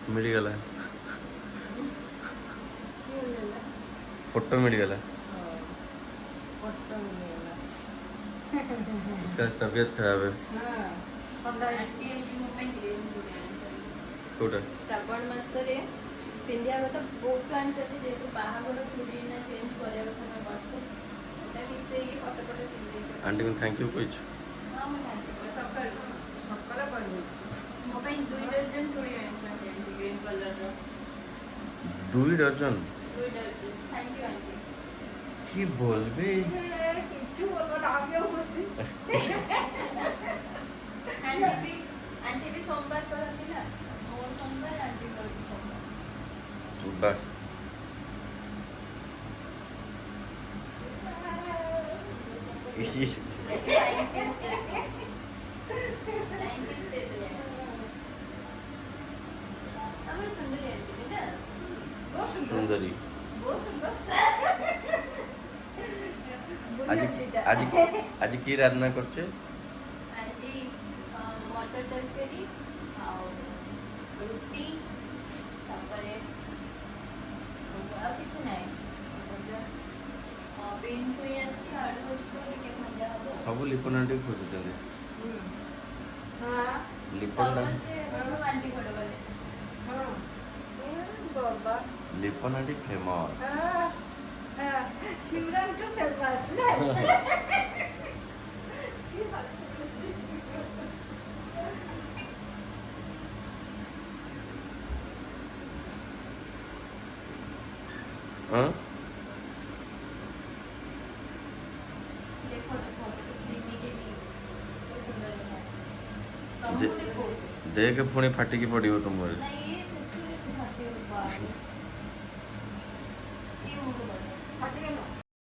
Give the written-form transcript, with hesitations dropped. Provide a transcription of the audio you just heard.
मिलगला photo मिलगला इसका तबीयत खराब है छोटा श्रावण मासरे पिंधिया तो बहुत आनी जेहतु बाहागर चूड़ी ना चेंज करने वर्ष मिसे फटो फटो पिंधे आंटी को थैंक यू कुछ हाँ मुझे सकाल मो 2 डजन चूड़ी आनी green colour 2 dozen 2 dozen thank you aunty কি বলবে কিছু বলবো না আমিও খুশি आंटी भी सोमवार करती ना और सोमवार आंटी करती सोमवार বাহ সুন্দরী आज आज आज की रान्ना करছে आजी मटर तरकारी रुटी तापरे किसी ना बीन छुई आसी आलू उसको टिके भजा हबो सब लिपन आंटी खोजुଛନ୍ତି हां लिपन आंटी कोड गले हां बाबा Lipan auntie famous Shivram too famous ना हाँ देखो देखो दीदी के बीच तो सुंदर है तुम देखो देख पुणी फाटिकी पड़ो तुम नहीं ये सच्ची फाटी बात है ये मुझे फाटी ना